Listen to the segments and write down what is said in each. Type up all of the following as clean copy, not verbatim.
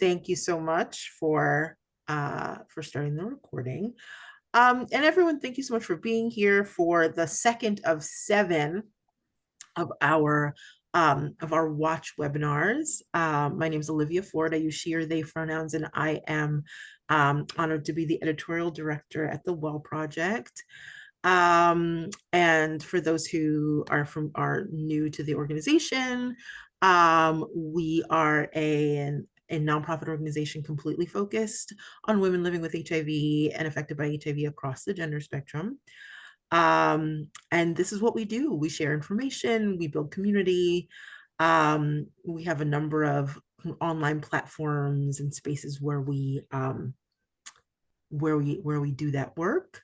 thank you so much for starting the recording. And everyone, thank you so much for being here for the second of 7 of our watch webinars. My name is Olivia Ford. I use she or they pronouns, and I am honored to be the editorial director at the Well Project. And for those who are new to the organization, we are a nonprofit organization completely focused on women living with HIV and affected by HIV across the gender spectrum. And this is what we do. We share information, we build community. We have a number of online platforms and spaces where we do that work.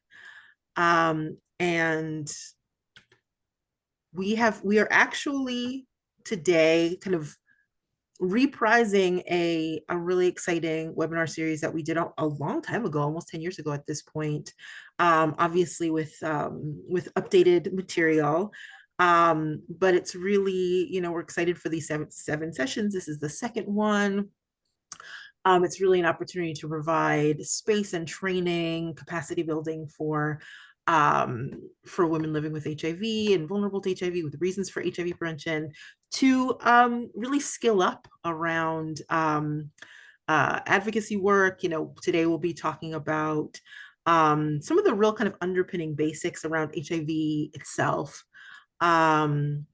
And we are actually today kind of reprising a really exciting webinar series that we did a long time ago, almost 10 years ago at this point, obviously with updated material. But it's really, we're excited for these seven sessions. This is the second one. It's really an opportunity to provide space and training, capacity building for women living with HIV and vulnerable to HIV, with reasons for HIV prevention, to really skill up around advocacy work. Today we'll be talking about some of the real kind of underpinning basics around HIV itself. And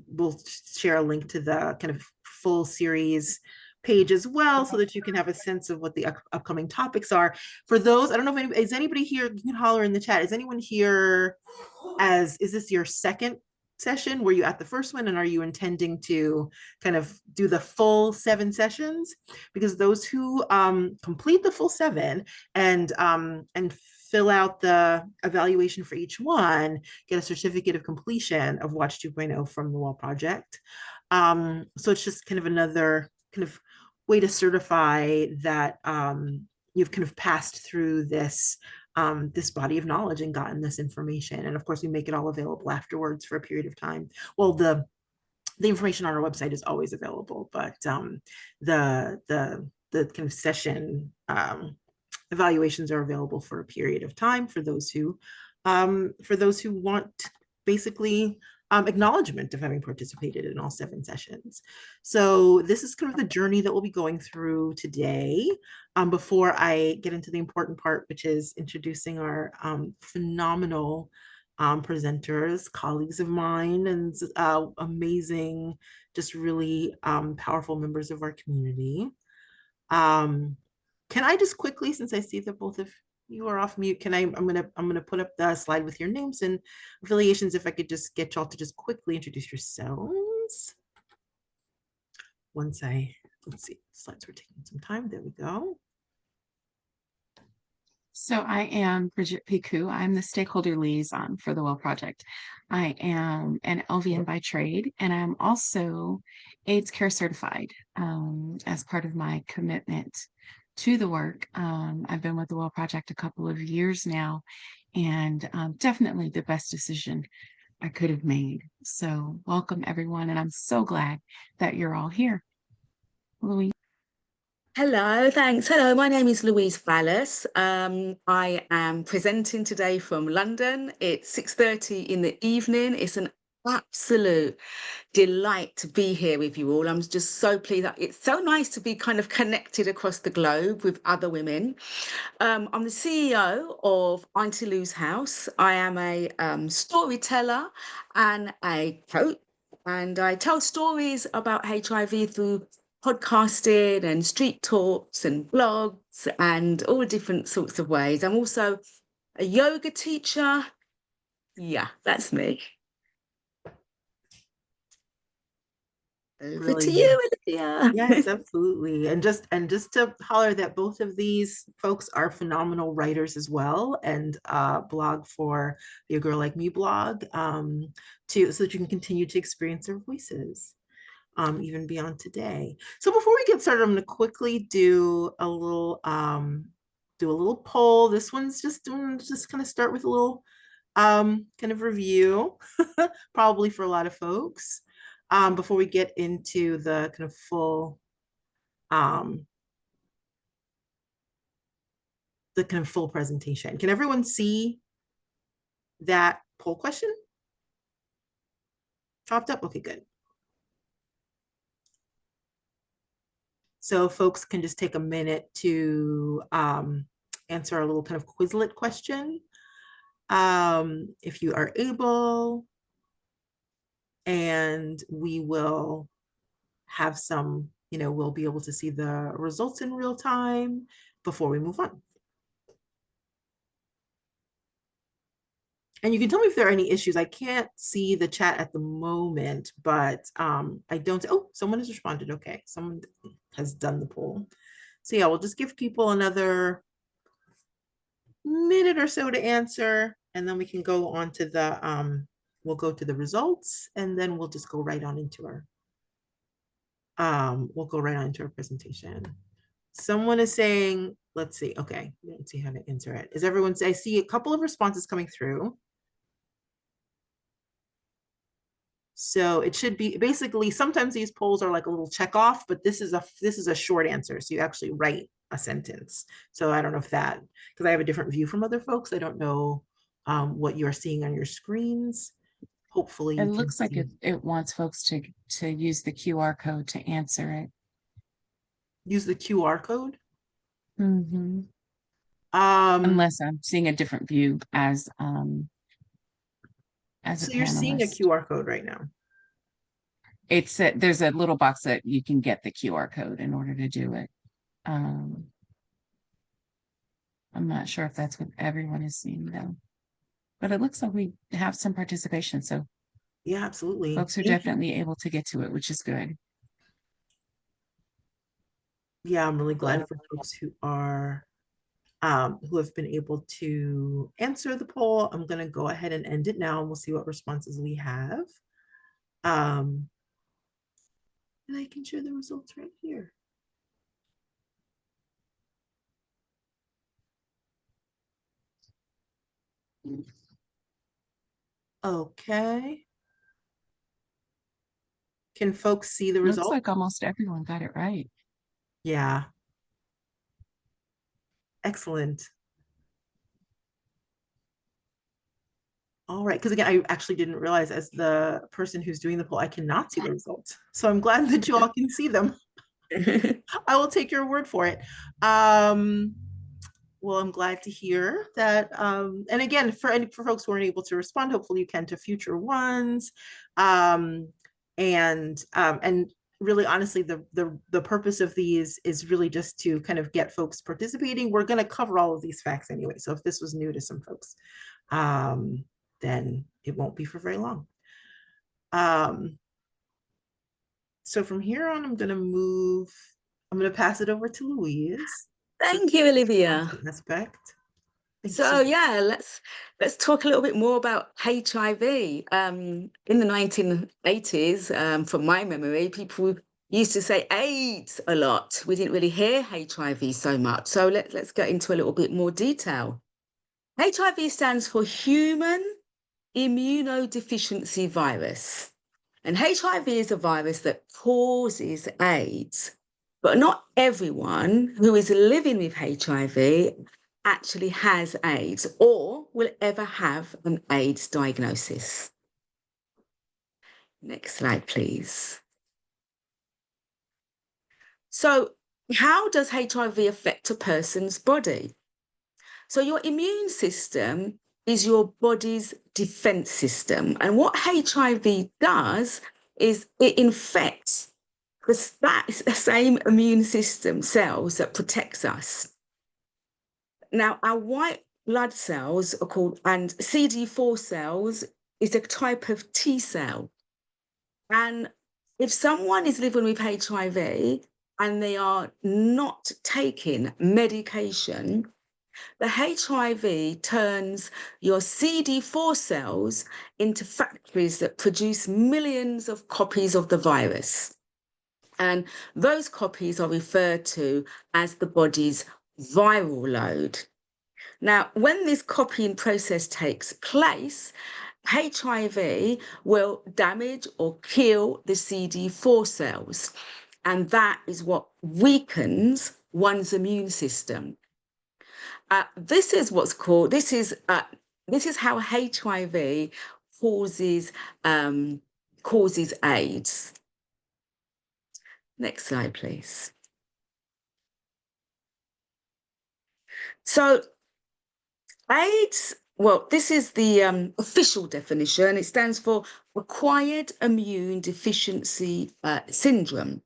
we'll share a link to the kind of full series page as well, so that you can have a sense of what the upcoming topics are. For those, I don't know if is anybody here, you can holler in the chat. Is anyone here is this your second session? Were you at the first one, and are you intending to kind of do the full 7 sessions? Because those who complete the full 7 and fill out the evaluation for each one get a certificate of completion of Watch 2.0 from the Well Project. So it's just kind of another kind of way to certify that you've kind of passed through this body of knowledge and gotten this information. And of course, we make it all available afterwards for a period of time. Well, the information on our website is always available, but the kind of session evaluations are available for a period of time for those who want basically acknowledgement of having participated in all 7 sessions. So this is kind of the journey that we'll be going through today. Before I get into the important part, which is introducing our phenomenal presenters, colleagues of mine, and amazing, just really powerful members of our community. Can I just quickly, since I see that both of you are off mute, I'm gonna put up the slide with your names and affiliations. If I could just get y'all to just quickly introduce yourselves. Let's see, slides were taking some time. There we go. So I am Bridgette Picou. I'm the stakeholder liaison for the Well Project. I am an LVN by trade, and I'm also AIDS care certified as part of my commitment to the work. I've been with the Well Project a couple of years now, and definitely the best decision I could have made. So welcome everyone, and I'm so glad that you're all here. Louise. Hello, thanks. Hello, my name is Louise Vallace. I am presenting today from London. It's 6:30 in the evening. It's an absolute delight to be here with you all. I'm just so pleased that it's so nice to be kind of connected across the globe with other women. I'm the CEO of Aunty Lou's House. I am a storyteller and a coach, and I tell stories about HIV through podcasting and street talks and blogs and all different sorts of ways. I'm also a yoga teacher. Yeah, that's me. Over to you, Olivia. Yes, absolutely. And just to holler that both of these folks are phenomenal writers as well, and blog for the A Girl Like Me blog, so that you can continue to experience their voices even beyond today. So before we get started, I'm going to quickly do a little poll. This one's just kind of start with a little kind of review, probably for a lot of folks. Before we get into the kind of full the kind of full presentation. Can everyone see that poll question? Chopped up? Okay, good. So folks can just take a minute to answer a little kind of Quizlet question, if you are able, and we will have some, we'll be able to see the results in real time before we move on. And you can tell me if there are any issues. I can't see the chat at the moment, but I don't, oh, someone has responded. Okay, someone has done the poll. So yeah, we'll just give people another minute or so to answer, and then we can go on to the, we'll go to the results, and then we'll just go right on into our, we'll go right on into our presentation. Someone is saying, let's see, okay, let's see how to answer it. Is everyone, I see a couple of responses coming through. So it should be basically, sometimes these polls are like a little check off, but this is a short answer. So you actually write a sentence. So I don't know if that, because I have a different view from other folks. I don't know what you're seeing on your screens. Hopefully it looks like it wants folks to use the QR code to answer it. Use the QR code? Mm-hmm. Unless I'm seeing a different view as so a you're seeing a panelist. QR code right now. It's there's a little box that you can get the QR code in order to do it. I'm not sure if that's what everyone is seeing though, but it looks like we have some participation. So yeah, absolutely. Folks are definitely able to get to it, which is good. Yeah, I'm really glad for folks who are who have been able to answer the poll. I'm going to go ahead and end it now, and we'll see what responses we have. And I can share the results right here. Okay. Can folks see the results? Looks like almost everyone got it right. Yeah. Excellent. All right, because again, I actually didn't realize, as the person who's doing the poll, I cannot see the results. So I'm glad that you all can see them. I will take your word for it. Well, I'm glad to hear that. And again, for folks who aren't able to respond, hopefully you can to future ones. And really, honestly, the purpose of these is really just to kind of get folks participating. We're going to cover all of these facts anyway. So if this was new to some folks, then it won't be for very long. So from here on, I'm going to pass it over to Louise. Thank you, Olivia. Aspect. So yeah, let's talk a little bit more about HIV. In the 1980s, from my memory, people used to say AIDS a lot. We didn't really hear HIV so much. So let's get into a little bit more detail. HIV stands for Human Immunodeficiency Virus. And HIV is a virus that causes AIDS. But not everyone who is living with HIV actually has AIDS or will ever have an AIDS diagnosis. Next slide, please. So how does HIV affect a person's body? So your immune system is your body's defense system. And what HIV does is it infects the same immune system cells that protects us. Now, our white blood cells are called, and CD4 cells is a type of T cell. And if someone is living with HIV and they are not taking medication, the HIV turns your CD4 cells into factories that produce millions of copies of the virus. And those copies are referred to as the body's viral load. Now, when this copying process takes place, HIV will damage or kill the CD4 cells. and that is what weakens one's immune system. This is what's called, this is how HIV causes AIDS. Next slide, please. So AIDS, well, this is the official definition. It stands for acquired immune deficiency syndrome.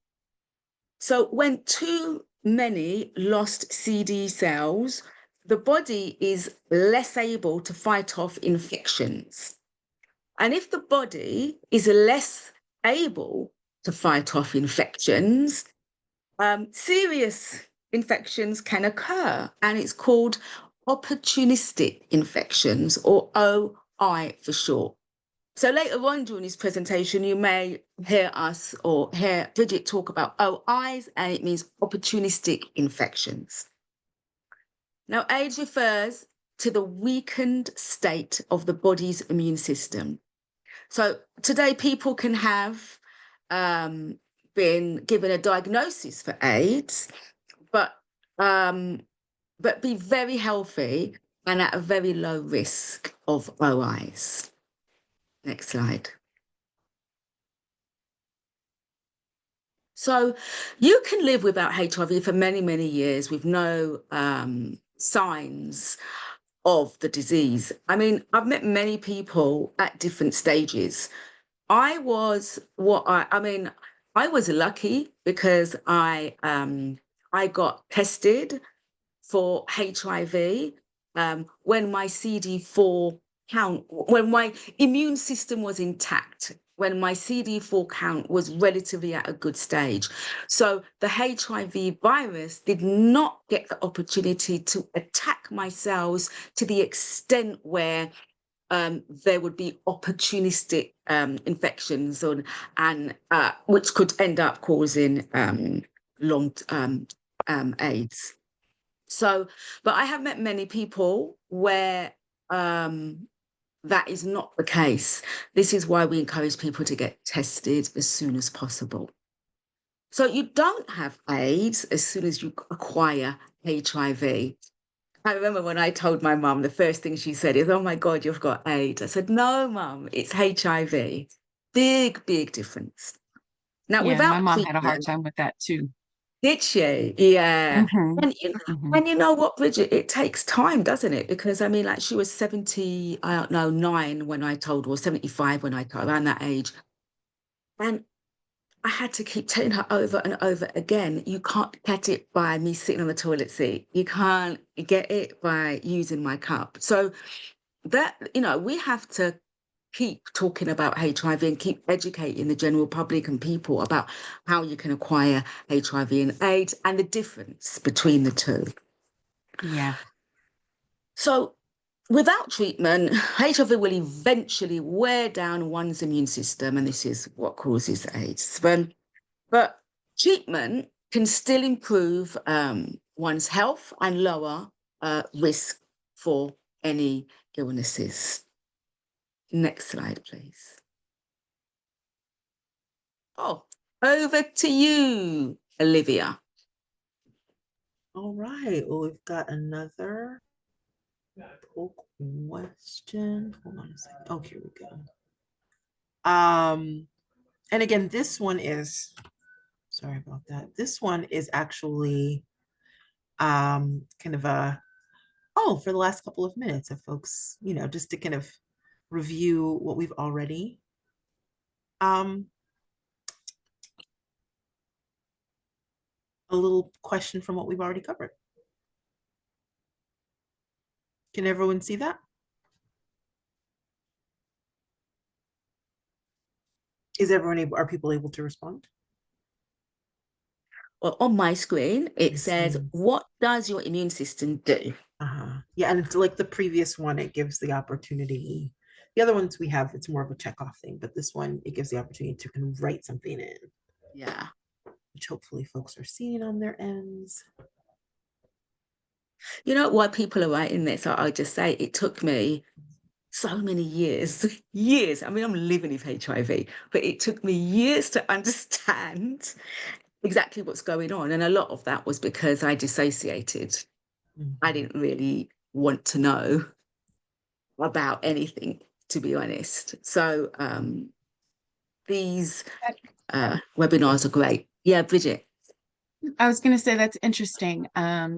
So when too many lost CD cells, the body is less able to fight off infections. And if the body is less able to fight off infections, serious infections can occur, and it's called opportunistic infections, or OI for short. So later on during this presentation, you may hear us or hear Bridgette talk about OIs, and it means opportunistic infections. Now, AIDS refers to the weakened state of the body's immune system. So today, people can have been given a diagnosis for AIDS, but be very healthy and at a very low risk of OIs. Next slide. So you can live without HIV for many, many years with no signs of the disease. I mean, I've met many people at different stages. I was lucky because I got tested for HIV when my CD4 count, when my immune system was intact, when my CD4 count was relatively at a good stage. So the HIV virus did not get the opportunity to attack my cells to the extent where there would be opportunistic infections and which could end up causing long AIDS. So, but I have met many people where that is not the case. This is why we encourage people to get tested as soon as possible. So you don't have AIDS as soon as you acquire HIV. I remember when I told my mum, the first thing she said is, "Oh my God, you've got AIDS." I said, "No, Mum, it's HIV." Big, big difference. Now, Yeah, without my mom had a hard treatment, time with that too. did she? Yeah. Mhm, mhm. And you know what, Bridgette, it takes time, doesn't it? Because I mean, like she was 70, I don't know, 9 when I told her, or 75 when I told her, around that age. And I had to keep telling her over and over again, you can't get it by me sitting on the toilet seat. You can't get it by using my cup. So that, you know, we have to keep talking about HIV and keep educating the general public and people about how you can acquire HIV and AIDS and the difference between the two. Yeah. So without treatment, HIV will eventually wear down one's immune system, and this is what causes AIDS. But treatment can still improve one's health and lower risk for any illnesses. Next slide, please. Oh, over to you, Olivia. All right. Well, we've got another poll question. Hold on a second. Oh, here we go. And again, this one is, sorry about that. This one is actually kind of for the last couple of minutes of folks, you know, just to kind of review what we've already a little question from what we've already covered. Can everyone see that? Is everyone able, are people able to respond? Well, on my screen, it says, what does your immune system do? Yeah, and it's like the previous one, it gives the opportunity. The other ones we have, it's more of a checkoff thing, but this one, it gives the opportunity to kind of write something in. Yeah. Which hopefully folks are seeing on their ends. You know why people are writing this? I'll just say it took me so many years. I mean, I'm living with HIV, but it took me years to understand exactly what's going on. And a lot of that was because I dissociated. I Mhm. didn't really want to know about anything, to be honest. So these webinars are great. Yeah, Bridget. I was going to say that's interesting,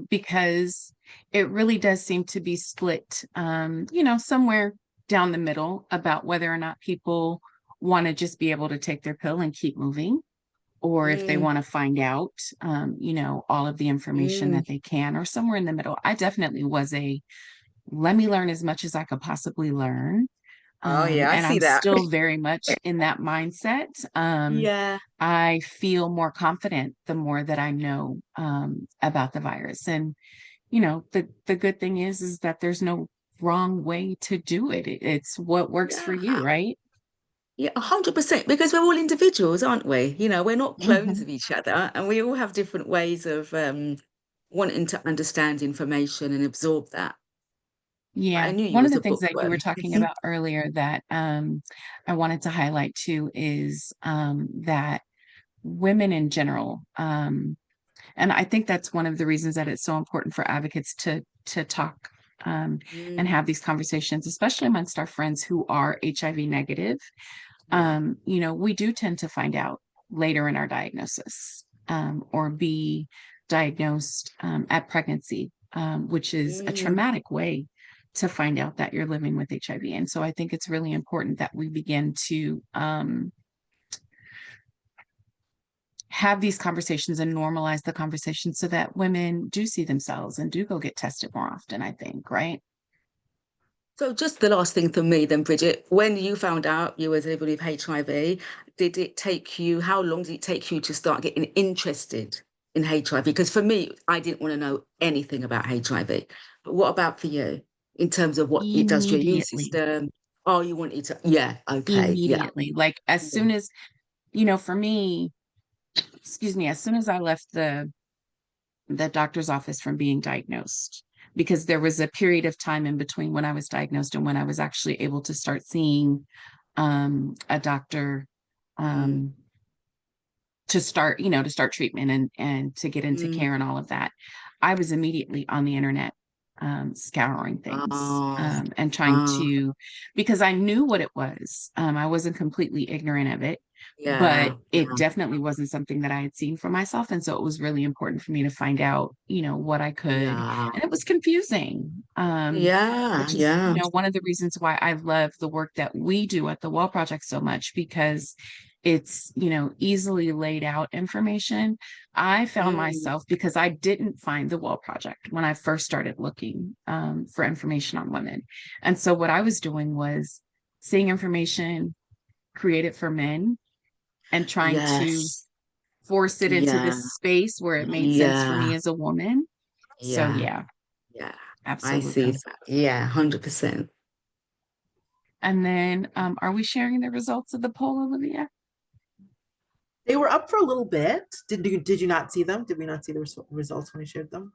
because it really does seem to be split, somewhere down the middle about whether or not people want to just be able to take their pill and keep moving, or if they Mm, want to find out, all of the information mm. that they can, or somewhere in the middle. I definitely was let me learn as much as I could possibly learn. Oh yeah, I And see I'm that. still very much in that mindset. Yeah, I feel more confident the more that I know about the virus. And, the good thing is that there's no wrong way to do it. It's what works for yeah, you, right? yeah, 100%. Because we're all individuals, aren't we? We're not clones Mhm. of each other, and we all have different ways of wanting to understand information and absorb that. But I Yeah. knew you One of was the a things that you bookworm. were talking about earlier that I wanted to highlight too is that women in general, and I think that's one of the reasons that it's so important for advocates to talk and Mm, have these conversations, especially amongst our friends who are HIV negative. yeah. We do tend to find out later in our diagnosis, or be diagnosed at pregnancy, which is a Mm, traumatic way to find out that you're living with HIV. And so I think it's really important that we begin to have these conversations and normalize the conversation so that women do see themselves and do go get tested more often, I think, right? So just the last thing for me then, Bridget, when you found out you was living with HIV, how long did it take you to start getting interested in HIV? Because for me, I didn't want to know anything about HIV. But what about for you in terms of what it does to your immune Immediately, system? Oh, you wanted to, yeah, okay, yeah. immediately. Like as Yeah. soon as, for me, excuse me, as soon as I left the doctor's office from being diagnosed, because there was a period of time in between when I was diagnosed and when I was actually able to start seeing a doctor, Mm, um, to start treatment and to get into mm. care and all of that. I was immediately on the internet, scouring things, Oh, and trying oh, to, because I knew what it was. I wasn't completely ignorant of it, but yeah, it yeah, definitely wasn't something that I had seen for myself. And so it was really important for me to find out, what I could. yeah, And it was confusing, yeah, which is, yeah. one of the reasons why I love the work that we do at the Well Project so much, because it's, easily laid out information. I found Mm, myself, because I didn't find the Well Project when I first started looking for information on women. And so what I was doing was seeing information created for men and trying to yes, force it into yeah, this space where it made sense for yeah. me as a woman. So Yeah, yeah, yeah, I see absolutely. that. Yeah, 100%. And then are we sharing the results of the poll, Olivia? They were up for a little bit. Did you not see them? Did we not see the results when I shared them?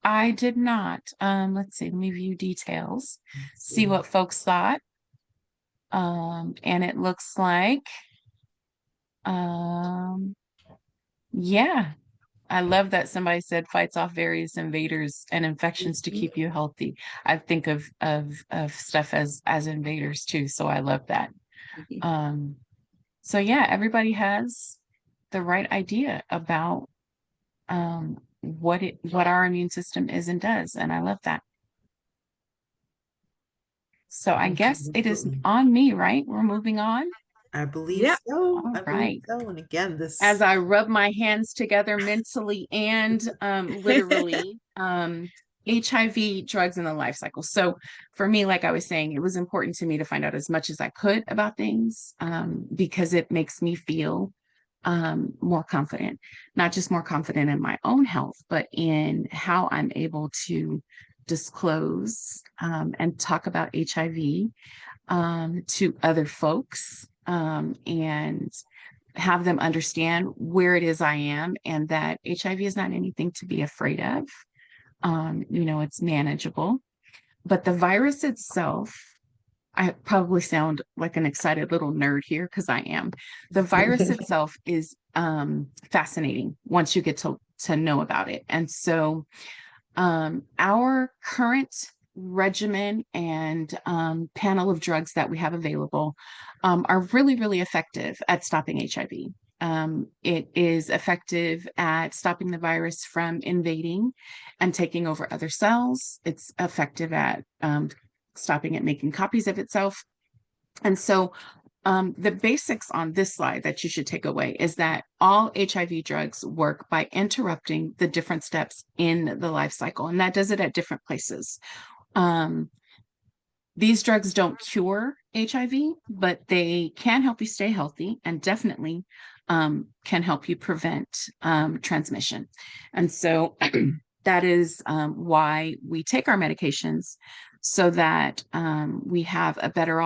I did not. Let's see, let me view details, Let's see see. what folks thought. And it looks like, um, yeah, I love that somebody said fights off various invaders and infections to Mhm. keep you healthy. I think of stuff as invaders too, so I love that. Um, so yeah, everybody has the right idea about what our immune system is and does, and I love that. So I guess it is Absolutely. on me, right? We're moving on. I believe Yeah. so. All I believe right. so. And again, As this I rub my hands together mentally and literally, HIV, drugs, and the life cycle. So for me, like I was saying, it was important to me to find out as much as I could about things, because it makes me feel more confident, not just more confident in my own health, but in how I'm able to disclose and talk about HIV to other folks, and have them understand where it is I am and that HIV is not anything to be afraid of. It's manageable. But the virus itself, I probably sound like an excited little nerd here because I am. The virus itself is fascinating once you get to know about it. And so our current regimen and panel of drugs that we have available are really, really effective at stopping HIV. It is effective at stopping the virus from invading and taking over other cells. It's effective at stopping it making copies of itself. And so the basics on this slide that you should take away is that all HIV drugs work by interrupting the different steps in the life cycle, and that does it at different places. These drugs don't cure HIV, but they can help you stay healthy and definitely can help you prevent transmission. And so that is why we take our medications, so that we have a better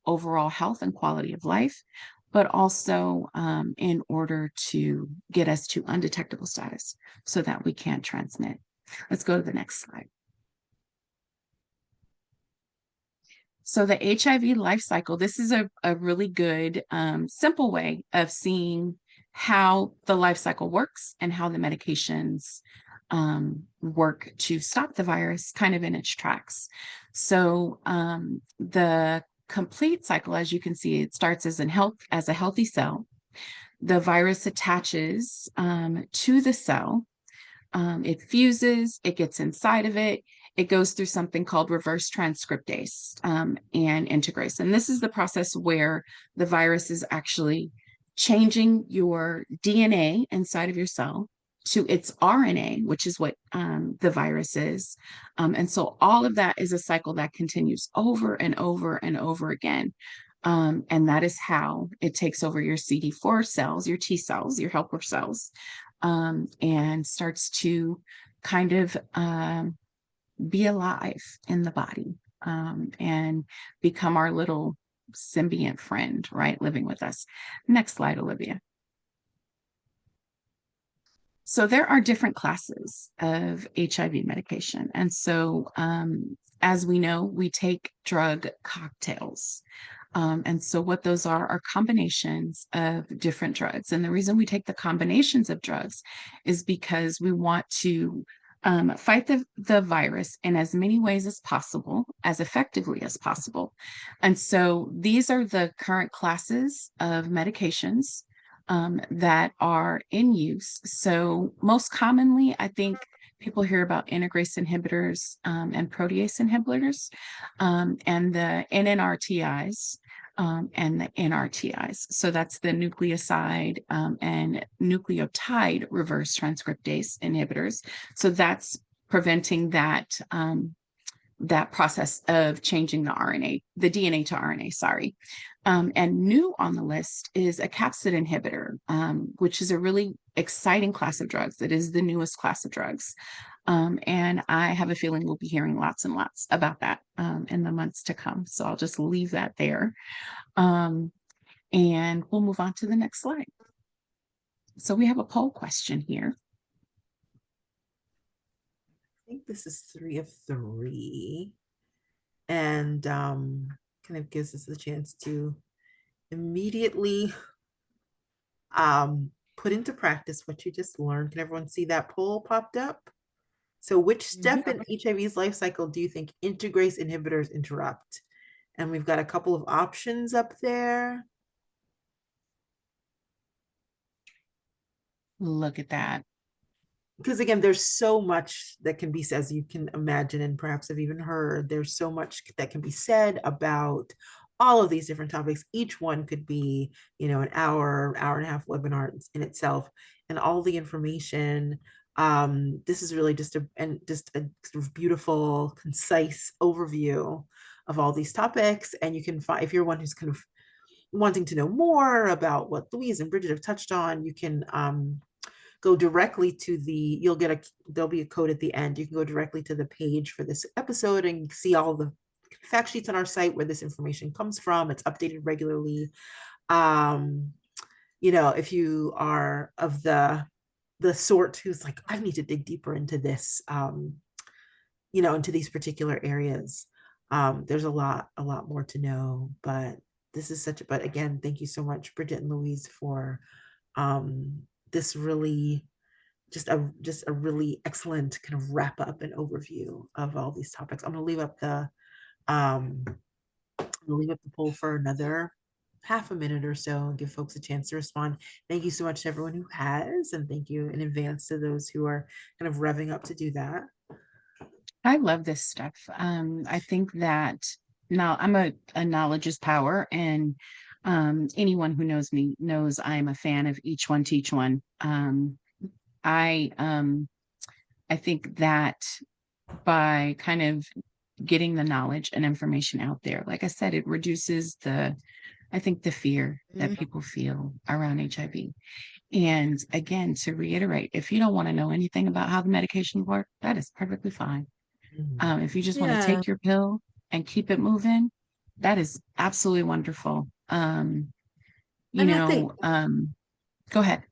overall health and quality of life, but also in order to get us to undetectable status so that we can't transmit. Let's go to the next slide. So the HIV life cycle, this is a really good, simple way of seeing how the life cycle works and how the medications work to stop the virus kind of in its tracks. So the complete cycle, as you can see, it starts as a healthy cell. The virus attaches to the cell. It fuses, it gets inside of it. It goes through something called reverse transcriptase and integrase. And this is the process where the virus is actually changing your DNA inside of your cell to its RNA, which is what the virus is. And so all of that is a cycle that continues over and over and over again. And that is how it takes over your CD4 cells, your T cells, your helper cells, and starts to kind of be alive in the body and become our little symbiont friend, right? Living with us. Next slide, Olivia. So there are different classes of HIV medication. And so as we know, we take drug cocktails. And so what those are combinations of different drugs. And the reason we take the combinations of drugs is because we want to fight the virus in as many ways as possible, as effectively as possible. And so these are the current classes of medications that are in use. So most commonly, I think people hear about integrase inhibitors and protease inhibitors and the NNRTIs and the NRTIs. So that's the nucleoside and nucleotide reverse transcriptase inhibitors. So that's preventing that that process of changing the RNA, the DNA to RNA, sorry. And new on the list is a capsid inhibitor, which is a really exciting class of drugs. It is the newest class of drugs. And I have a feeling we'll be hearing lots and lots about that in the months to come. So I'll just leave that there. And we'll move on to the next slide. So we have a poll question here. I think this is 3 of 3. And kind of gives us the chance to immediately put into practice what you just learned. Can everyone see that poll popped up? So which step in HIV's life cycle do you think integrase inhibitors interrupt? And we've got a couple of options up there. Look at that. Because again, there's so much that can be said, as you can imagine, and perhaps have even heard, there's so much that can be said about all of these different topics. Each one could be, an hour and a half webinar in itself, and all the information. This is really just a sort of beautiful, concise overview of all these topics. And you can find, if you're one who's kind of wanting to know more about what Louise and Bridgette have touched on, you can go directly to there'll be a code at the end. You can go directly to the page for this episode and see all the fact sheets on our site where this information comes from. It's updated regularly. If you are of the sort who's like, I need to dig deeper into this, into these particular areas. There's a lot more to know, but but again, thank you so much, Bridgette and Louise, for this really just a really excellent kind of wrap up and overview of all these topics. I'm gonna leave up the poll for another half a minute or so and give folks a chance to respond. Thank you so much to everyone who has, and thank you in advance to those who are kind of revving up to do that. I love this stuff. I think that now a knowledge is power, and anyone who knows me knows I'm a fan of each one teach one. I think that by kind of getting the knowledge and information out there, like I said, it reduces the fear that people feel around HIV. And again, to reiterate, if you don't want to know anything about how the medication works, that is perfectly fine. If you just want to take your pill and keep it moving, that is absolutely wonderful. Go ahead.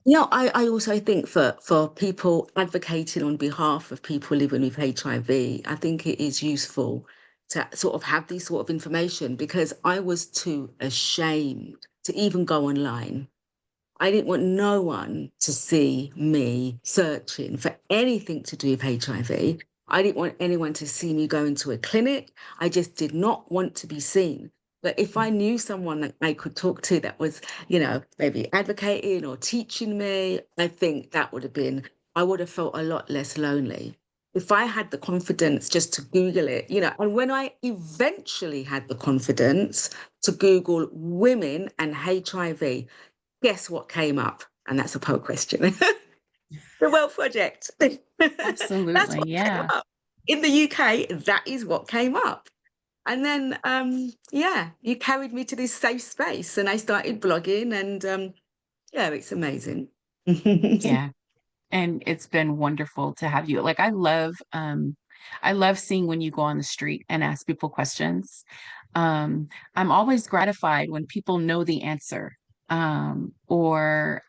I also think for people advocating on behalf of people living with HIV, I think it is useful to sort of have this sort of information, because I was too ashamed to even go online. I didn't want no one to see me searching for anything to do with HIV. I didn't want anyone to see me going to a clinic. I just did not want to be seen. But if I knew someone that I could talk to that was, maybe advocating or teaching me, I think I would have felt a lot less lonely. If I had the confidence just to Google it, and when I eventually had the confidence to Google women and HIV, guess what came up? And that's a poll question. The Well Project. Absolutely. That's what came up. In the UK, that is what came up. And then, you carried me to this safe space, and I started blogging, and it's amazing. Yeah. And it's been wonderful to have you. Like, I love seeing when you go on the street and ask people questions. I'm always gratified when people know the answer, or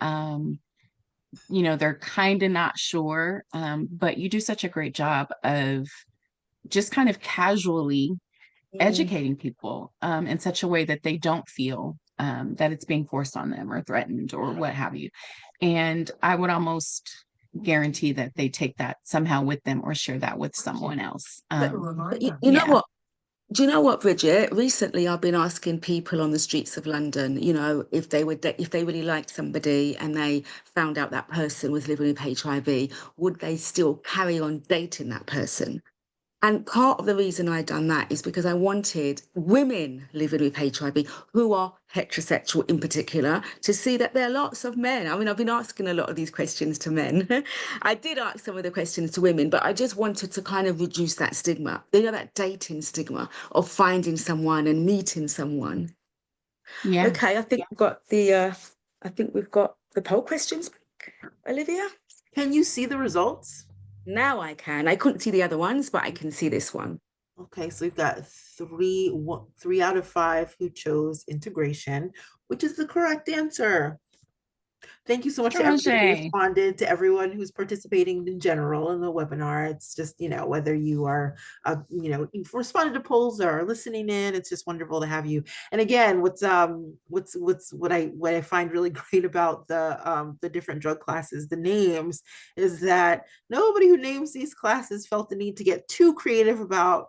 they're kind of not sure. But you do such a great job of just kind of casually educating people in such a way that they don't feel that it's being forced on them or threatened or what have you. And I would almost guarantee that they take that somehow with them or share that with someone else. But you know what? Do you know what, Bridgette? Recently, I've been asking people on the streets of London, if they if they really liked somebody and they found out that person was living with HIV, would they still carry on dating that person? And part of the reason I done that is because I wanted women living with HIV, who are heterosexual in particular, to see that there are lots of men. I mean, I've been asking a lot of these questions to men. I did ask some of the questions to women, but I just wanted to kind of reduce that stigma, that dating stigma of finding someone and meeting someone. Yeah. Okay, I think we've got the poll questions back. Olivia? Can you see the results? Now I can. I couldn't see the other ones, but I can see this one. Okay, so we've got 3 out of 5 who chose integration, which is the correct answer. Thank you so much to everybody who responded, to everyone who's participating in general in the webinar. It's just, whether you are, you've responded to polls or are listening in, it's just wonderful to have you. And again, what I find really great about the different drug classes, the names, is that nobody who names these classes felt the need to get too creative about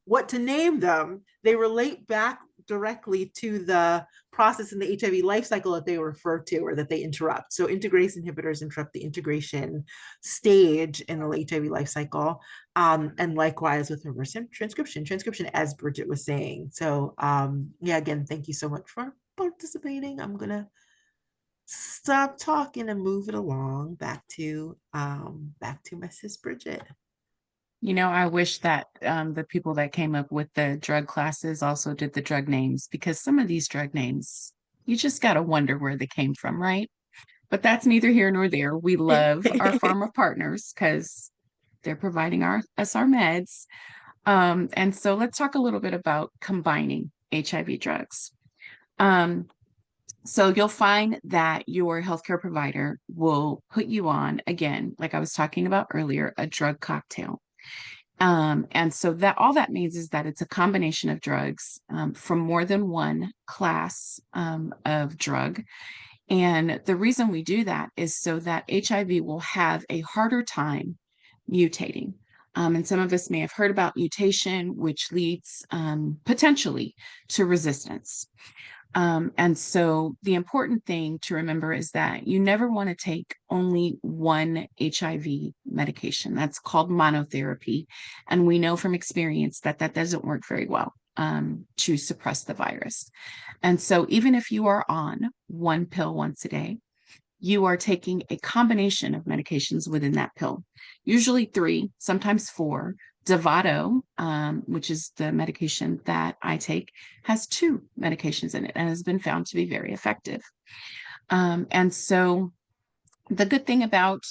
what to name them. They relate back directly to the process in the HIV life cycle that they refer to or that they interrupt. So integrase inhibitors interrupt the integration stage in the HIV life cycle. And likewise with reverse transcription, as Bridgette was saying. So again, thank you so much for participating. I'm gonna stop talking and move it along back to my sis Bridgette. I wish that the people that came up with the drug classes also did the drug names, because some of these drug names, you just got to wonder where they came from, right? But that's neither here nor there. We love our pharma partners because they're providing us our meds. And so let's talk a little bit about combining HIV drugs. So you'll find that your healthcare provider will put you on, again, like I was talking about earlier, a drug cocktail. And so that all that means is that it's a combination of drugs from more than one class of drug. And the reason we do that is so that HIV will have a harder time mutating. And some of us may have heard about mutation, which leads potentially to resistance. And so the important thing to remember is that you never want to take only one HIV medication. That's called monotherapy. And we know from experience that that doesn't work very well to suppress the virus. And so even if you are on one pill once a day, you are taking a combination of medications within that pill, usually 3, sometimes 4. Dovato, which is the medication that I take, has 2 medications in it and has been found to be very effective. And so the good thing about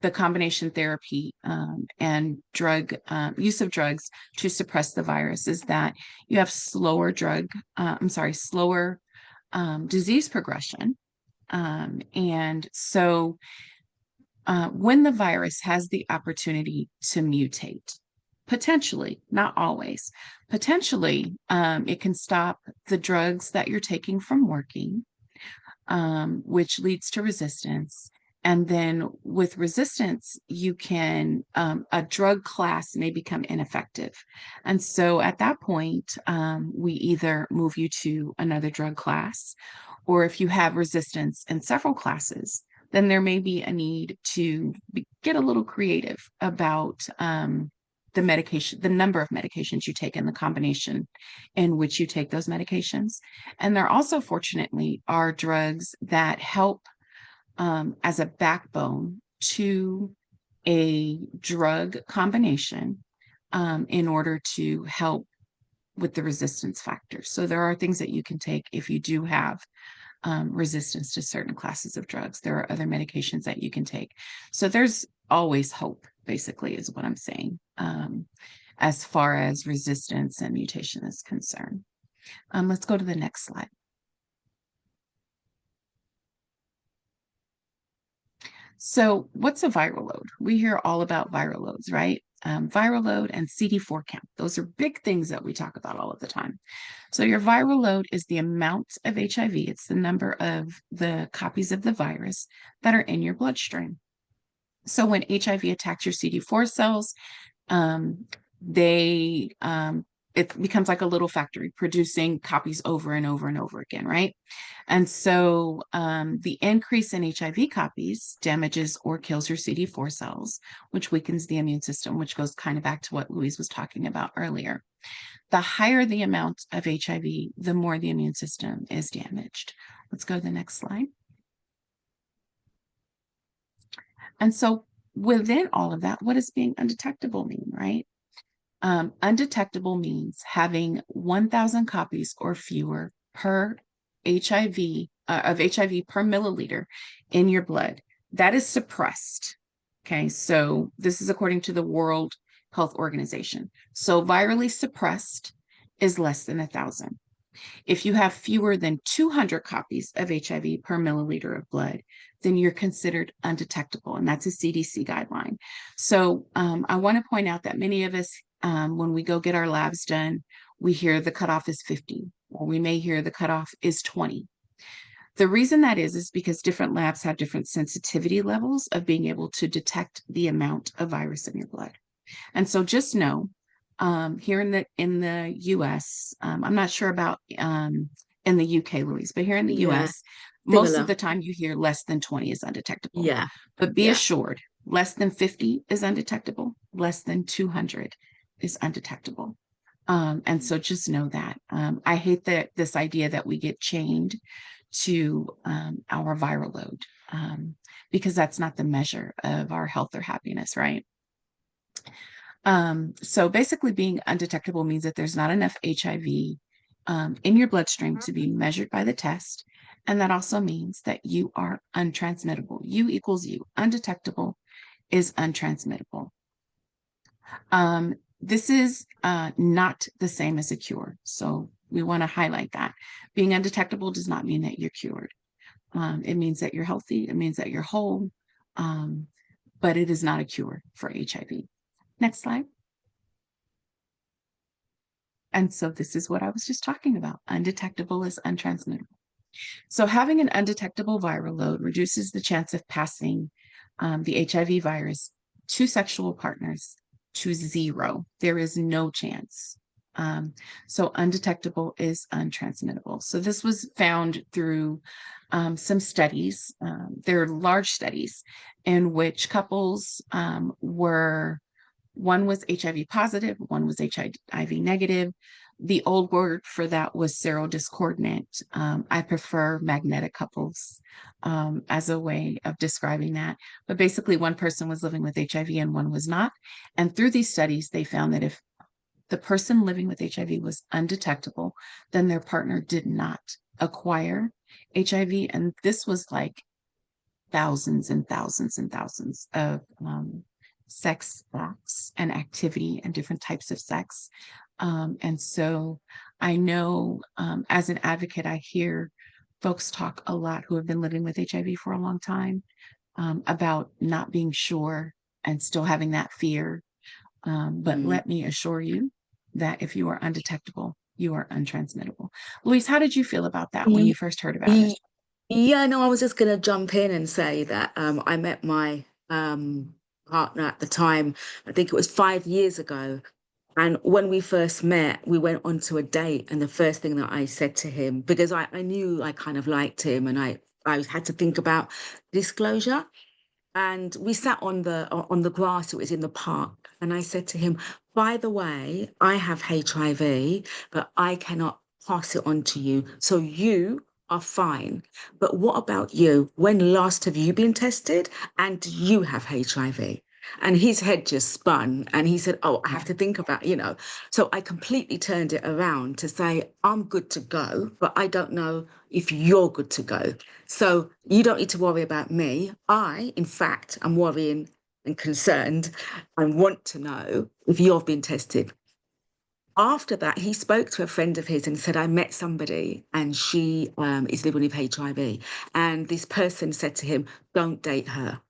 the combination therapy and drug use of drugs to suppress the virus is that you have slower disease progression. And so when the virus has the opportunity to mutate, potentially, not always, potentially, it can stop the drugs that you're taking from working, which leads to resistance. And then with resistance, you can, a drug class may become ineffective. And so at that point, we either move you to another drug class, or if you have resistance in several classes, then there may be a need to get a little creative about the medication, the number of medications you take and the combination in which you take those medications. And there also, fortunately, are drugs that help as a backbone to a drug combination in order to help with the resistance factor. So there are things that you can take if you do have resistance to certain classes of drugs. There are other medications that you can take. So there's always hope, basically, is what I'm saying, as far as resistance and mutation is concerned. Let's go to the next slide. So what's a viral load? We hear all about viral loads, right? Viral load and CD4 count. Those are big things that we talk about all of the time. So your viral load is the amount of HIV. It's the number of the copies of the virus that are in your bloodstream. So when HIV attacks your CD4 cells, it becomes like a little factory producing copies over and over and over again, right? And so the increase in HIV copies damages or kills your CD4 cells, which weakens the immune system, which goes kind of back to what Louise was talking about earlier. The higher the amount of HIV, the more the immune system is damaged. Let's go to the next slide. And so within all of that, what does being undetectable mean, right? Undetectable means having 1,000 copies or fewer per HIV of HIV per milliliter in your blood. That is suppressed. Okay, so this is according to the World Health Organization. So virally suppressed is less than 1,000. If you have fewer than 200 copies of HIV per milliliter of blood, then you're considered undetectable, and that's a CDC guideline. So I want to point out that many of us, when we go get our labs done, we hear the cutoff is 50, or we may hear the cutoff is 20. The reason that is because different labs have different sensitivity levels of being able to detect the amount of virus in your blood. And so just know, here in the US, I'm not sure about in the UK, Louise, but here in the US, most of the time you hear less than 20 is undetectable. Yeah. But be assured, less than 50 is undetectable, less than 200 is undetectable. And so just know that. I hate that this idea that we get chained to our viral load, because that's not the measure of our health or happiness, right? So basically being undetectable means that there's not enough HIV in your bloodstream to be measured by the test. And that also means that you are untransmittable. U equals U. Undetectable is untransmittable. This is not the same as a cure. So we want to highlight that. Being undetectable does not mean that you're cured. It means that you're healthy. It means that you're whole. But it is not a cure for HIV. Next slide. And so this is what I was just talking about. Undetectable is untransmittable. So having an undetectable viral load reduces the chance of passing the HIV virus to sexual partners to 0. There is no chance. So undetectable is untransmittable. So this was found through some studies. There are large studies in which couples one was HIV positive, one was HIV negative. The old word for that was serodiscordant. I prefer magnetic couples as a way of describing that. But basically, one person was living with HIV and one was not. And through these studies, they found that if the person living with HIV was undetectable, then their partner did not acquire HIV. And this was like thousands and thousands and thousands of sex acts and activity and different types of sex. And so I know as an advocate, I hear folks talk a lot who have been living with HIV for a long time about not being sure and still having that fear. But let me assure you that if you are undetectable, you are untransmittable. Louise, how did you feel about that when you first heard about it? Yeah, no, I was just going to jump in and say that I met my partner at the time, I think it was 5 years ago. And when we first met, we went on to a date. And the first thing that I said to him, because I knew I kind of liked him and I had to think about disclosure. And we sat on the grass, it was in the park. And I said to him, by the way, I have HIV, but I cannot pass it on to you. So you are fine. But what about you? When last have you been tested? And do you have HIV? And his head just spun and he said, oh, I have to think about, So I completely turned it around to say, I'm good to go, but I don't know if you're good to go. So you don't need to worry about me. I, in fact, am worrying and concerned and want to know if you've been tested. After that, he spoke to a friend of his and said, I met somebody and she is living with HIV. And this person said to him, don't date her.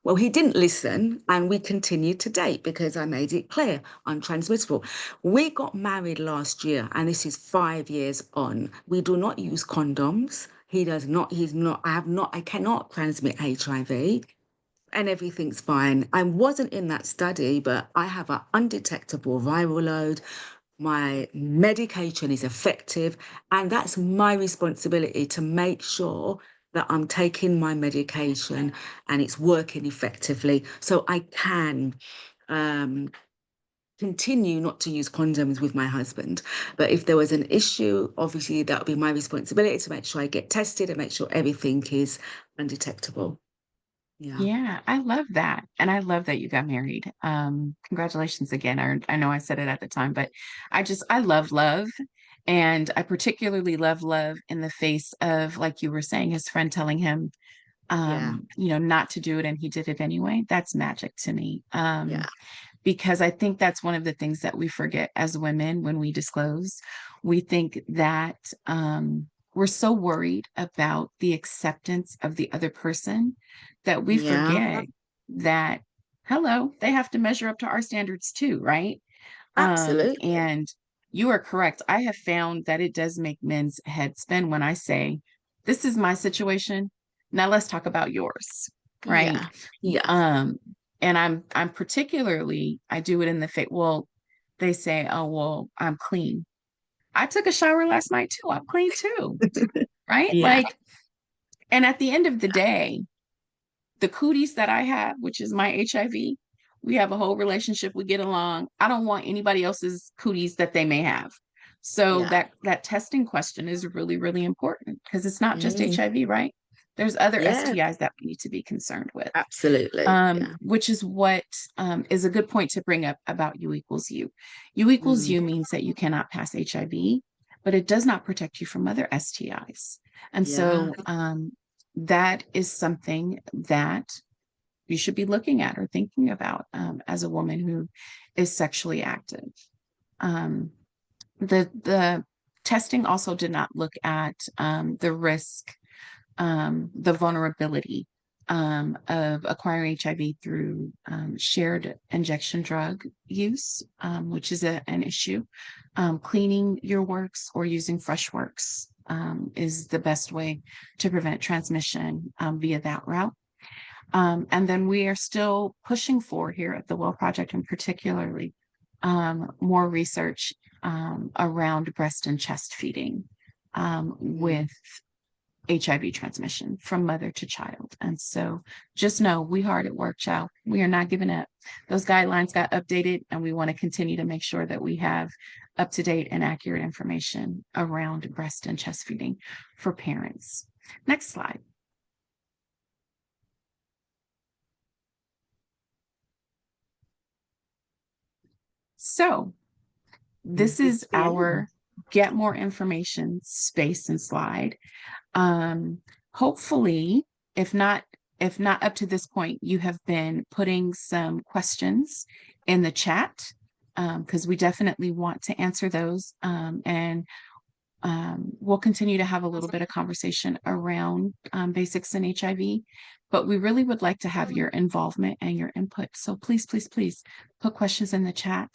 Well, he didn't listen and we continued to date because I made it clear, untransmittable. We got married last year and this is 5 years on. We do not use condoms. He does not, I cannot transmit HIV and everything's fine. I wasn't in that study, but I have an undetectable viral load. My medication is effective, and that's my responsibility to make sure that I'm taking my medication and it's working effectively so I can continue not to use condoms with my husband. But if there was an issue, obviously that would be my responsibility to make sure I get tested and make sure everything is undetectable. Yeah, I love that. And I love that you got married. Congratulations again. I know I said it at the time, but I love love. And I particularly love love in the face of, like you were saying, his friend telling him, Yeah. not to do it and he did it anyway. That's magic to me. Yeah. Because I think that's one of the things that we forget as women when we disclose. We think that we're so worried about the acceptance of the other person that we Yeah. forget that, hello, they have to measure up to our standards too, right? Absolutely. And you are correct. I have found that it does make men's heads spin when I say, this is my situation. Now let's talk about yours, right? Yeah. Yeah. And I'm particularly, I do it in the face. Well, they say, oh, well, I'm clean. I took a shower last night too. I'm clean too. Right? Yeah. Like, and at the end of the day, the cooties that I have, which is my HIV, we have a whole relationship. We get along. I don't want anybody else's cooties that they may have. So Yeah. that testing question is really, really important because it's not just Mm. HIV, right? There's other Yeah. STIs that we need to be concerned with. Absolutely. Yeah. Which is what is a good point to bring up about U equals U. U equals Mm. U means that you cannot pass HIV, but it does not protect you from other STIs. And Yeah. so that is something that you should be looking at or thinking about as a woman who is sexually active. The testing also did not look at the risk, the vulnerability of acquiring HIV through shared injection drug use, which is an issue. Cleaning your works or using fresh works is the best way to prevent transmission via that route. And then we are still pushing for here at the Well Project, and particularly more research around breast and chest feeding with HIV transmission from mother to child. And so just know we hard at work, child. We are not giving up. Those guidelines got updated, and we want to continue to make sure that we have up-to-date and accurate information around breast and chest feeding for parents. Next slide. So this is our get more information space and slide. Hopefully, if not up to this point, you have been putting some questions in the chat, because we definitely want to answer those. And we'll continue to have a little bit of conversation around basics in HIV, but we really would like to have your involvement and your input. So please, please, please put questions in the chat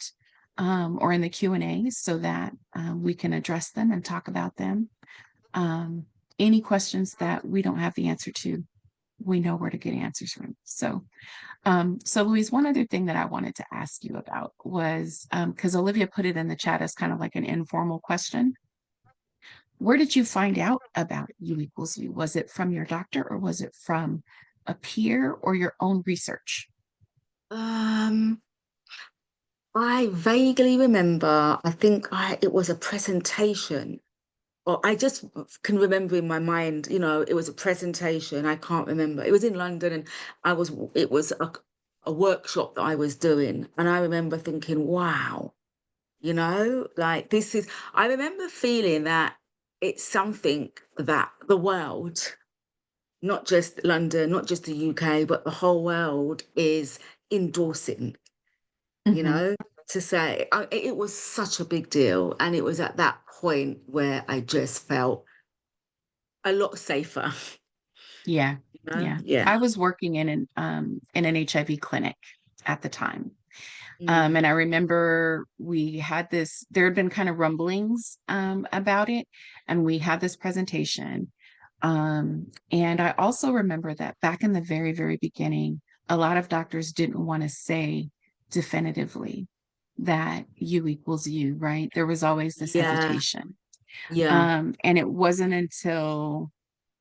or in the Q&A so that we can address them and talk about them. Any questions that we don't have the answer to, we know where to get answers from. So Louise, one other thing that I wanted to ask you about was, because Olivia put it in the chat as kind of like an informal question. Where did you find out about U equals U? Was it from your doctor, or was it from a peer, or your own research? I vaguely remember, I think it was a presentation, or I just can remember in my mind, you know, it was a presentation. I can't remember. It was in London, and it was a workshop that I was doing. And I remember thinking, wow, you know, like I remember feeling that it's something that the world, not just London, not just the UK, but the whole world is endorsing. You know, to say it was such a big deal. And it was at that point where I just felt a lot safer. Yeah. You know? Yeah. Yeah. I was working in an HIV clinic at the time. And I remember there had been kind of rumblings about it, and we had this presentation. And I also remember that back in the very, very beginning, a lot of doctors didn't want to say definitively that U equals U, right? There was always this hesitation. Yeah. And it wasn't until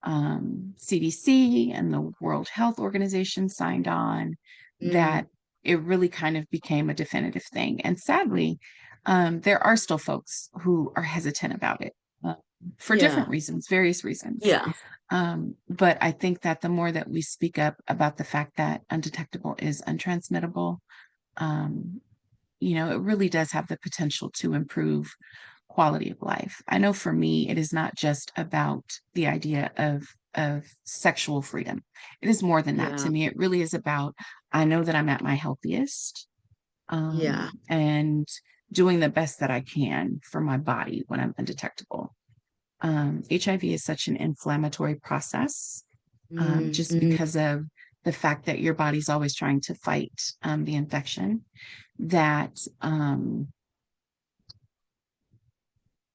CDC and the World Health Organization signed on that it really kind of became a definitive thing. And sadly, there are still folks who are hesitant about it for different reasons, various reasons. Yeah. But I think that the more that we speak up about the fact that undetectable is untransmittable, you know, it really does have the potential to improve quality of life. I know for me, it is not just about the idea of sexual freedom. It is more than that to me. It really is about, I know that I'm at my healthiest, and doing the best that I can for my body when I'm undetectable. HIV is such an inflammatory process, just because of the fact that your body's always trying to fight the infection, that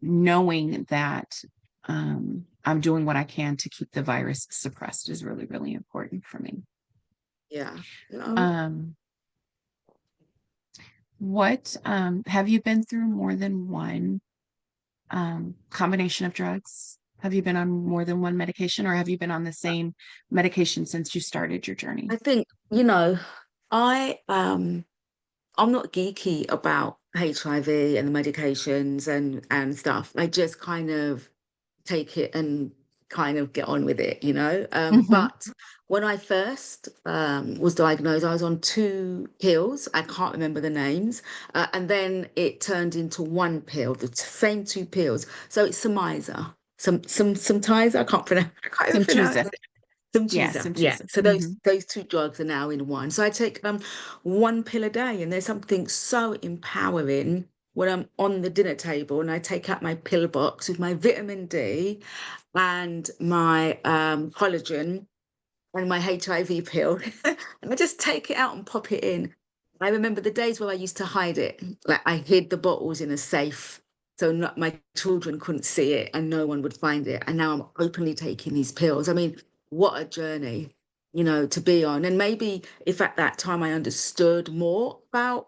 knowing that I'm doing what I can to keep the virus suppressed is really, really important for me. Yeah. What have you been through more than one combination of drugs? Have you been on more than one medication, or have you been on the same medication since you started your journey? I think, you know, I'm not geeky about HIV and the medications and stuff. I just kind of take it and kind of get on with it, you know. But when I first was diagnosed, I was on 2 pills. I can't remember the names. And then it turned into 1 pill, the same 2 pills. So it's Samiza, some Tiza. I can't pronounce it. Yeah. So those 2 drugs are now in one. So I take 1 pill a day, and there's something so empowering when I'm on the dinner table and I take out my pill box with my vitamin D and my collagen, and my HIV pill, and I just take it out and pop it in. I remember the days where I used to hide it, like I hid the bottles in a safe so not my children couldn't see it and no one would find it. And now I'm openly taking these pills. I mean, what a journey, to be on. And maybe if at that time I understood more about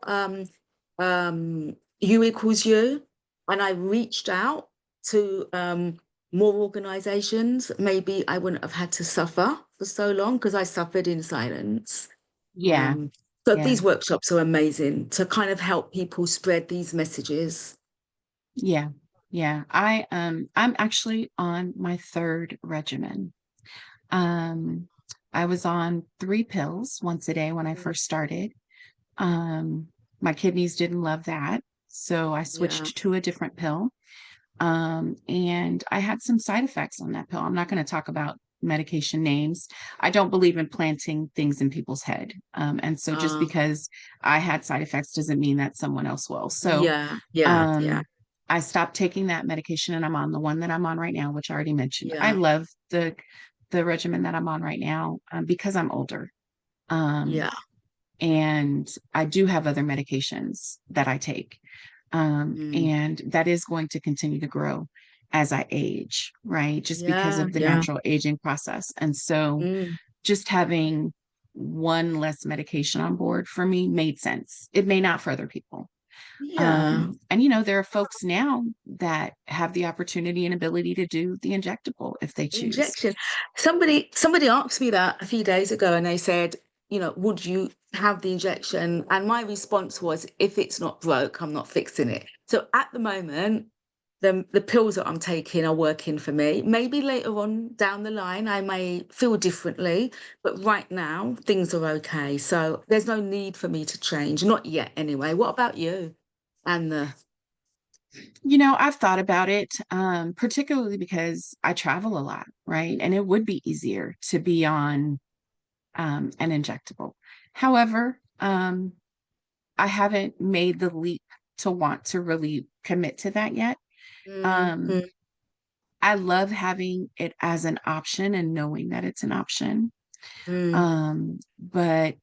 U equals U, and I reached out to more organizations, maybe I wouldn't have had to suffer for so long because I suffered in silence. Yeah. So Yeah. these workshops are amazing to kind of help people spread these messages. Yeah. Yeah. I'm actually on my third regimen. I was on 3 pills once a day when I first started. My kidneys didn't love that, so I Yeah. switched to a different pill. And I had some side effects on that pill. I'm not going to talk about medication names. I don't believe in planting things in people's head. And so just Uh, because I had side effects doesn't mean that someone else will. So yeah, yeah, yeah, I stopped taking that medication and I'm on the one that I'm on right now, which I already mentioned. I yeah, love the regimen that I'm on right now because I'm older. Um, yeah, and I do have other medications that I take. mm, And that is going to continue to grow as I age, right? Just because yeah, of the yeah, natural aging process. And so mm, just having one less medication on board for me made sense. It may not for other people. yeah. And there are folks now that have the opportunity and ability to do the injectable if they choose. Injection. Somebody asked me that a few days ago, and they said, would you have the injection? And my response was, if it's not broke, I'm not fixing it. So at the moment, the pills that I'm taking are working for me. Maybe later on down the line, I may feel differently, but right now things are okay. So there's no need for me to change, not yet anyway. What about you? And the I've thought about it, particularly because I travel a lot, right? And it would be easier to be on an injectable. However, I haven't made the leap to want to really commit to that yet. mm, Um, mm, I love having it as an option and knowing that it's an option. mm, But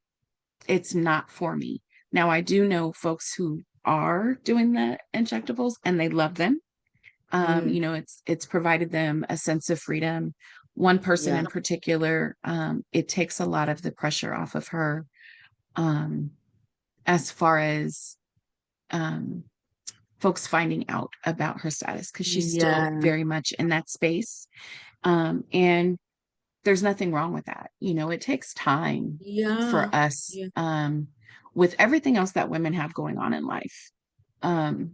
it's not for me. Now, I do know folks who are doing the injectables and they love them. mm, It's provided them a sense of freedom. One person yeah, in particular, it takes a lot of the pressure off of her, um, as far as um, folks finding out about her status because she's still yeah, very much in that space. And there's nothing wrong with that. It takes time yeah, for us, yeah, with everything else that women have going on in life. Um,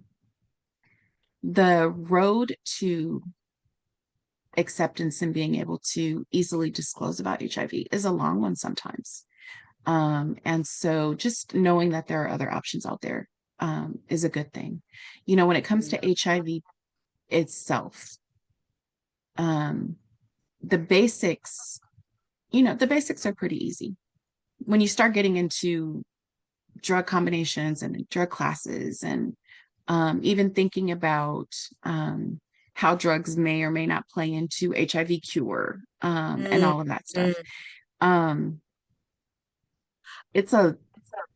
the road to acceptance and being able to easily disclose about HIV is a long one sometimes. And so just knowing that there are other options out there is a good thing. When it comes to yeah, HIV itself, um, the basics, the basics are pretty easy. When you start getting into drug combinations and drug classes and even thinking about how drugs may or may not play into HIV cure and mm, all of that stuff. mm, Um, it's a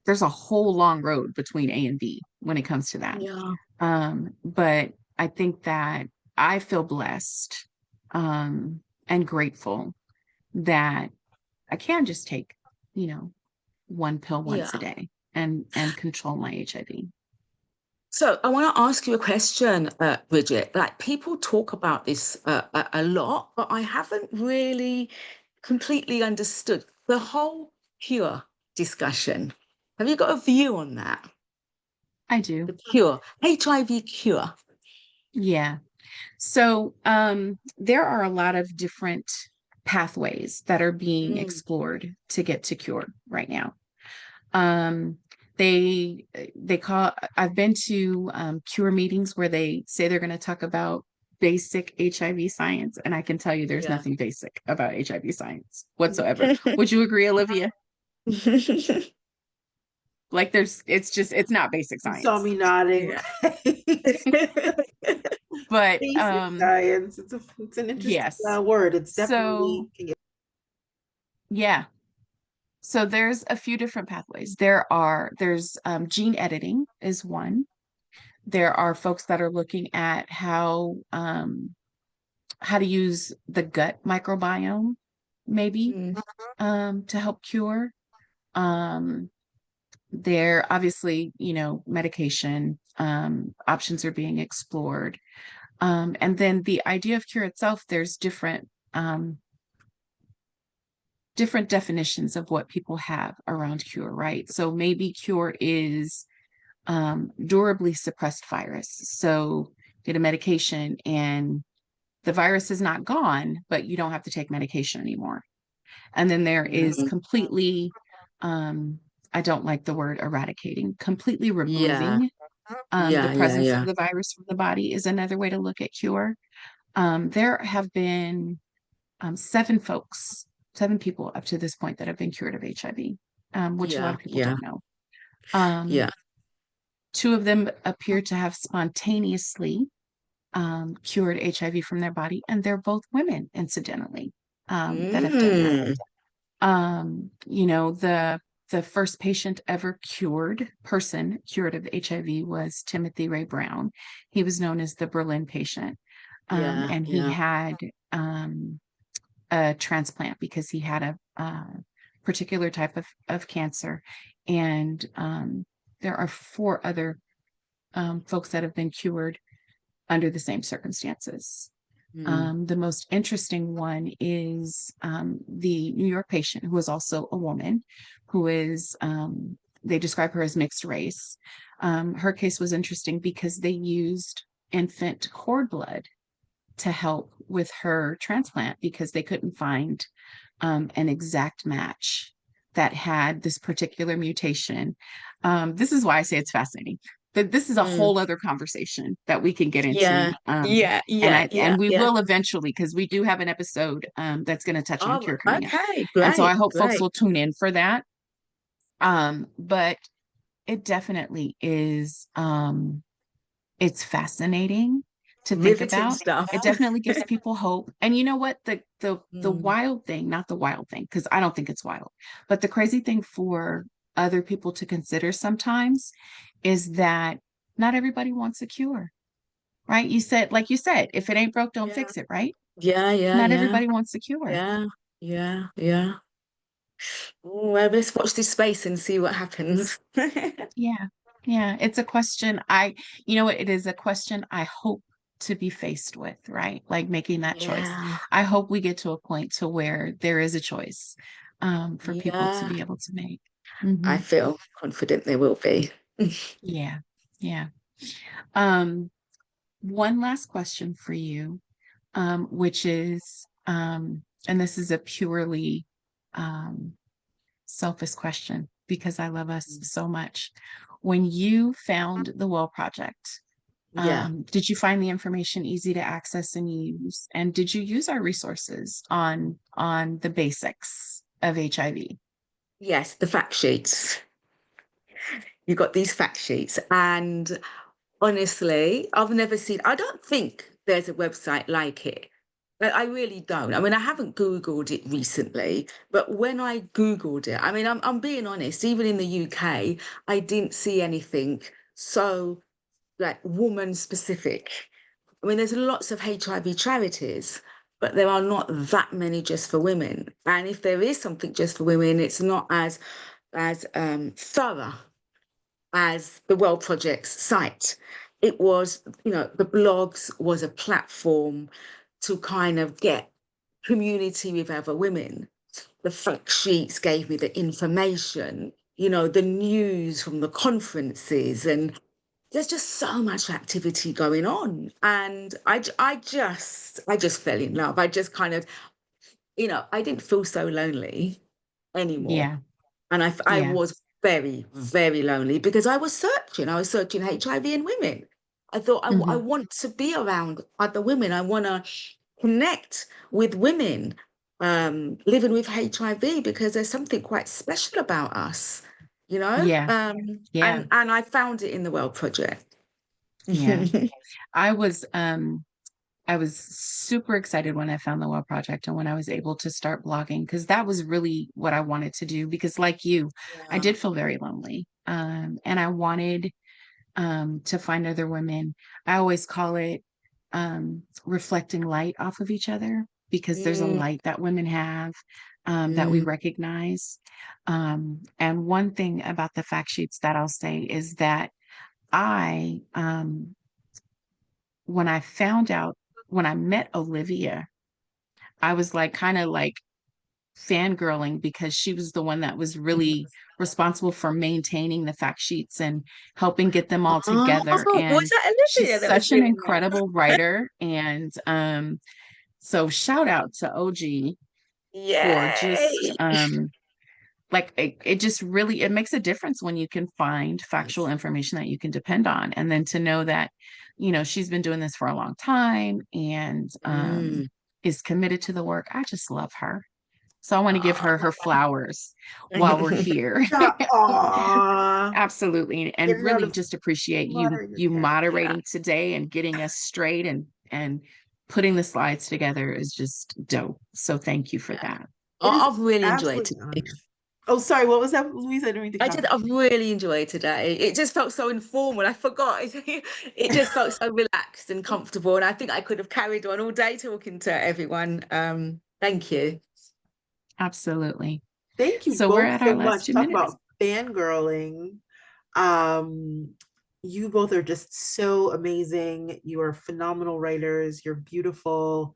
there's a whole long road between A and B when it comes to that. yeah, But I think that I feel blessed and grateful that I can just take, one pill once a yeah. day and control my HIV. So I want to ask you a question, Bridget. Like people talk about this a lot, but I haven't really completely understood the whole cure discussion. Have you got a view on that? I do. The cure, HIV cure. Yeah. So there are a lot of different pathways that are being Mm, explored to get to cure right now. Um, they call I've been to cure meetings where they say they're going to talk about basic HIV science, and I can tell you there's yeah. nothing basic about HIV science whatsoever. Would you agree, Olivia? Like it's not basic You saw science. me nodding. Yeah. But Basic science. It's an interesting yes. word. It's So definitely can get Yeah. So there's a few different pathways. There's gene editing is one. There are folks that are looking at how to use the gut microbiome, maybe, Mm, to help cure. Um, there obviously, medication options are being explored. And then the idea of cure itself, there's different definitions of what people have around cure, right? So maybe cure is durably suppressed virus. So get a medication and the virus is not gone, but you don't have to take medication anymore. And then there is mm, completely, I don't like the word eradicating, completely yeah, removing the yeah, yeah, presence of yeah. the virus from the body is another way to look at cure. There have been seven people up to this point that have been cured of HIV, which a lot Yeah, of people yeah, don't know. Um, yeah. Two of them appear to have spontaneously cured HIV from their body, and they're both women, incidentally, that have done that. Mm, The first patient ever cured of HIV was Timothy Ray Brown. He was known as the Berlin patient. yeah, And he yeah. had a transplant because he had a particular type of cancer. And there are four other folks that have been cured under the same circumstances. Mm, The most interesting one is the New York patient, who is also a woman, who is, they describe her as mixed race. Her case was interesting because they used infant cord blood to help with her transplant because they couldn't find an exact match that had this particular mutation. This is why I say it's fascinating. But this is a mm. whole other conversation that we can get into. Yeah, yeah, And yeah, I yeah, and we yeah. will eventually, because we do have an episode that's going to touch on Oh, cure coming up. okay, And so I great, hope folks great. will tune in for that. But it definitely is it's fascinating to think Riveting about. stuff. It definitely gives people hope. And you know what? The Mm, wild thing, not the wild thing, because I don't think it's wild, but the crazy thing for other people to consider sometimes is that not everybody wants a cure, right? Like you said, if it ain't broke, don't yeah, fix it, right? yeah, yeah, Not yeah, everybody wants a cure. yeah, yeah, yeah. Oh, well, let's watch this space and see what happens. Yeah. Yeah. It's a question you know what? It is a question I hope to be faced with, right? Like making that choice. Yeah, I hope we get to a point to where there is a choice for people to yeah. be able to make. I Hmm. feel confident there will be. Yeah. Yeah. Um, One last question for you, which is, and this is a purely um, selfish question because I love us so much. When you found the Well Project, Yeah. did you find the information easy to access and use? And did you use our resources on the basics of HIV? Yes, the fact sheets. You got these fact sheets. And honestly, I've never seen, I don't think there's a website like it. I really don't. I mean, I haven't Googled it recently, but when I Googled it, I mean, I'm being honest, even in the UK, I didn't see anything so like woman specific. I mean, there's lots of HIV charities, but there are not that many just for women. And if there is something just for women, it's not as thorough as the Well Project's site. It was, the blogs was a platform to kind of get community with other women. The fact sheets gave me the information, the news from the conferences, and there's just so much activity going on. And I just fell in love. I just kind of, I didn't feel so lonely anymore. Yeah, And I yeah, was very, very lonely because I was searching HIV in women. I thought I hmm, want to be around other women. I want to connect with women living with HIV because there's something quite special about us, you know? yeah, yeah, And I found it in the Well Project. yeah. I was I was super excited when I found the Well Project and when I was able to start blogging, because that was really what I wanted to do. Because like you, I Yeah. did feel very lonely. And I wanted to find other women. I always call it reflecting light off of each other, because there's a Mm, light that women have that we mm, recognize. And one thing about the fact sheets that I'll say is that I, when I found out, when I met Olivia, I was like kind of like fangirling, because she was the one that was really responsible for maintaining the fact sheets and helping get them all together. oh, was And that she's Olivia that was such an doing that? incredible writer. And so shout out to OG for just Yay! like it just really, it makes a difference when you can find factual Yes. information that you can depend on. And then to know that, she's been doing this for a long time and Mm. is committed to the work. I just love her. So I want to give her her Aw. flowers while we're here. Yeah, aw. Absolutely. And Getting out really of just appreciate you moderator you cat. Yeah. moderating today and getting us straight, and putting the slides together is just dope. So thank you for that. It is I've really enjoyed absolutely today. an honor. Oh, sorry, what was that, Louise? I didn't mean to cut I've really enjoyed today. It just felt so informal. I forgot. It just felt so relaxed and comfortable. And I think I could have carried on all day talking to everyone. Thank you. Absolutely. Thank you So we're both at our so last much. two Talk minutes. about fangirling. Um, you both are just so amazing. You are phenomenal writers. You're beautiful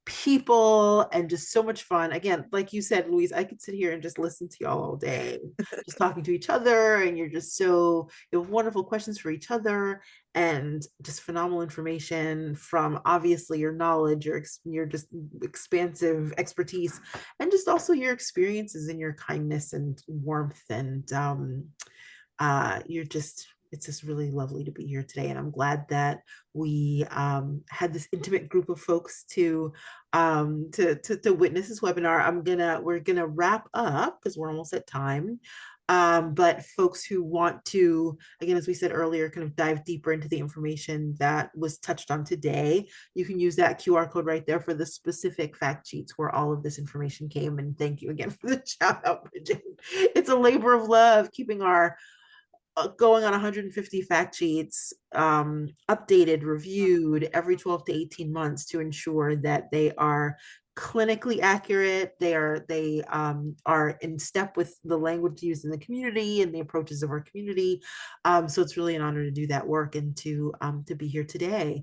people and just so much fun. Again, like you said, Louise, I could sit here and just listen to y'all all day, just talking to each other. And you're just so, you have wonderful questions for each other and just phenomenal information from obviously your knowledge, your just expansive expertise, and just also your experiences and your kindness and warmth. And you're just, it's just really lovely to be here today. And I'm glad that we had this intimate group of folks to witness this webinar. We're gonna wrap up because we're almost at time. But folks who want to, again, as we said earlier, kind of dive deeper into the information that was touched on today, you can use that QR code right there for the specific fact sheets where all of this information came. And thank you again for the shout out, Bridgette. It's a labor of love keeping our going on 150 fact sheets, updated, reviewed every 12 to 18 months to ensure that they are clinically accurate. They are in step with the language used in the community and the approaches of our community. So it's really an honor to do that work and to be here today.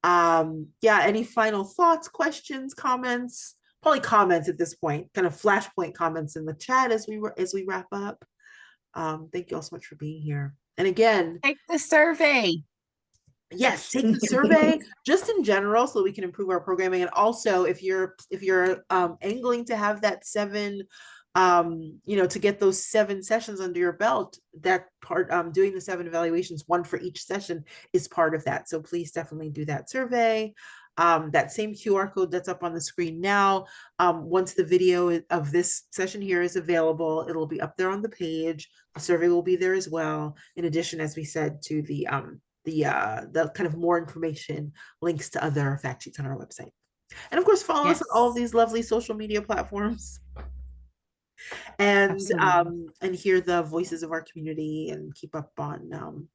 Yeah, any final thoughts, questions, comments? Probably comments at this point, kind of flashpoint comments in the chat as we wrap up. Thank you all so much for being here. And again, Take the survey. yes, take the survey just in general so we can improve our programming. And also if you're angling to have that seven, to get those 7 sessions under your belt, that part, doing the 7 evaluations, 1 for each session, is part of that. So please definitely do that survey. That same QR code that's up on the screen now, once the video of this session here is available, it'll be up there on the page. The survey will be there as well. In addition, as we said, to the kind of more information, links to other fact sheets on our website. And of course, follow us on all of Yes, these lovely social media platforms and absolutely. hear the voices of our community and keep up on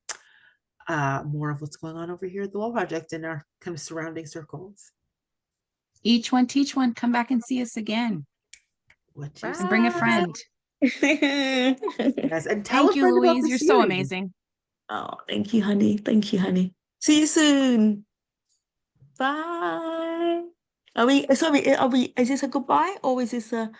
more of what's going on over here at the Well Project and our kind of surrounding circles. Each one teach one. Come back and see us again What you and bring a Bye. friend. Yes, and tell Thank a you, friend about Louise. the You're so series. amazing. Oh, thank you, honey. Thank you, honey. See you soon. Bye. Are we, sorry, is this a goodbye or is this a